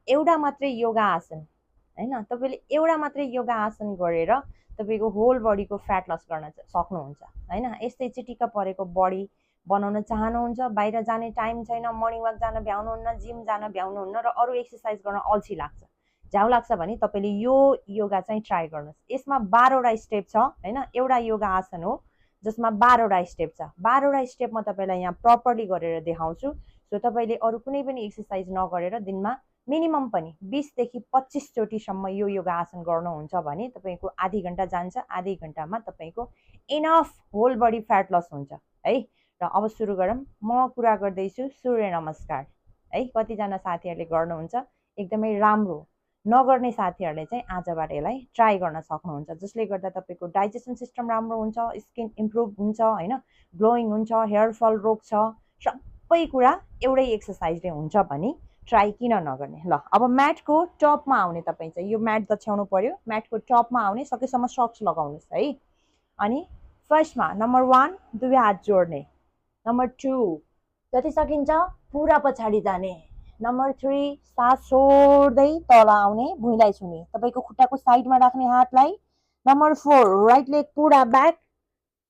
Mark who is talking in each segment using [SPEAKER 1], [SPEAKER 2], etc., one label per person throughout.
[SPEAKER 1] एउटा मात्रै योगा आसन हैन, तपाईले एउटा मात्रै योगा आसन गरेर तपाईको होल बडीको फ्याट लस गर्न सक्नुहुन्छ हैन। यस्तै चिटिक्क परेको बडी बनाउन चाहनुहुन्छ, बाहिर जाने टाइम छैन, मर्निङ वाक जान भ्याउनुहुन्न, जिम जान भ्याउनुहुन्न र अरू एक्सर्साइज गर्न अल्छी लाग्छ, झ्याउ लाग्छ भने तपाईले यो योगा चाहिँ ट्राई गर्नुहोस्। यसमा 12 वटा स्टेप छ हैन। एउटा योगा आसन हो जसमा 12 वटा स्टेप छ। 12 वटा स्टेप म तपाईलाई यहाँ प्रपरली गरेर देखाउँछु। सो तपाईले अरू कुनै पनि एक्सर्साइज नगरेर दिनमा मिनिमम पनि 20 देखि 25 चोटिसम्म यो योगा आसन गर्नुहुन्छ भने तपाईको आधी घण्टा जान्छ, आधी घण्टामा तपाईको enough whole body fat loss हुन्छ है। र अब सुरु गरौँ। म कुरा गर्दैछु सूर्य नमस्कार है। कतिजना साथीहरूले गर्नुहुन्छ, एकदमै राम्रो। नगर्ने साथीहरूले चाहिँ आजबाट यसलाई ट्राई गर्न सक्नुहुन्छ, जसले गर्दा तपाईको डाइजेसन सिस्टम राम्रो हुन्छ, स्किन इम्प्रुभ हुन्छ हैन, ग्लोइङ हुन्छ, हेयर फल रोक्छ, सबै कुरा एउटै एक्सर्साइजले हुन्छ भने ट्राई किन नगर्ने। ल अब म्याटको टपमा आउने, तपाईँ चाहिँ यो म्याट दछ्याउनु पर्यो, म्याटको टपमा आउने, सकेसम्म सक्स लगाउनुहोस् है। अनि फर्स्टमा नम्बर 1 दुवै हात जोड्ने, नम्बर 2 जति सकिन्छ पुरा पछाडि जाने, नम्बर 3 सास छोड्दै तल आउने, भुइँलाई छुने, तपाईको खुट्टाको साइडमा राख्ने हातलाई, नम्बर 4 राइट लेग पुरा ब्याक,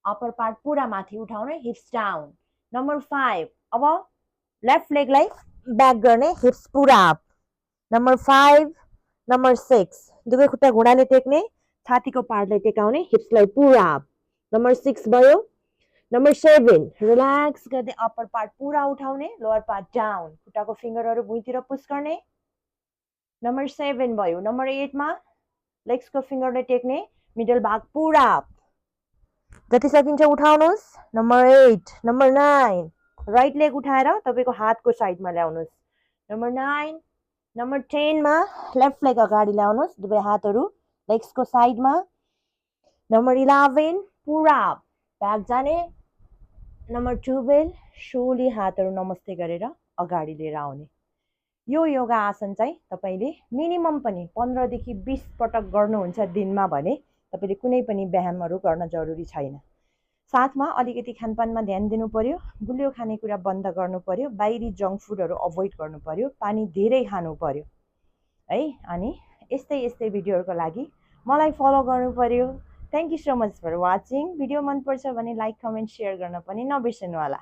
[SPEAKER 1] अप्पर पार्ट पुरा माथि उठाउने, हिप्स डाउन, नम्बर 5 अब लेफ्ट लेगलाई ब्याक गर्ने, हिप्स पुरा अप, नम्बर 5 नम्बर 6 दुवै खुट्टा घुँडाले टेक्ने, छातीको पार्टलाई टेकाउने, हिप्सलाई पुरा अप, नम्बर 6 भयो। नम्बर 7 रिल्याक्स गर्दै अप्पर पार्ट पुरा उठाउने, लोअर पार्ट डाउन, खुट्टाको फिङ्गरहरू भुइँतिर पुस गर्ने, नम्बर 7 भयो। नम्बर 8 मा लेग्सको फिङ्गरले टेक्ने, मिडल भाग पुरा अप, जति सकिन्छ उठाउनुहोस्, नम्बर 8। नम्बर 9 राइट लेग उठाएर तपाईको हातको साइडमा ल्याउनुहोस्, नम्बर 9। नम्बर 10 मा लेफ्ट लेग अगाडि ल्याउनुहोस्, दुवै हातहरू लेग्सको साइडमा, नम्बर 11 पुरा अप, ब्याक जाने, नम्बर 12 सोली हातहरू नमस्ते गरेर अगाडि लिएर आउने। यो योगा आसन चाहिँ तपाईले मिनिमम पनि 15 देखि 20 पटक गर्नुहुन्छ दिनमा भने तपाईले कुनै पनि व्यायामहरू गर्न जरुरी छैन। साथमा अलिकति खानपानमा ध्यान दिनु पर्यो, गुलियो खानेकुरा बन्द गर्नु पर्यो, बाहिरी जङ्क फुडहरू अभोइड गर्नु पर्यो, पानी धेरै खानु पर्यो है। अनि यस्तै यस्तै भिडियोहरुको लागि मलाई फलो गर्नु पर्यो। Thank you so much for watching. Video मन पर्छ भने लाइक, कमेन्ट, शेयर गर्न पनि नबिर्सनु होला।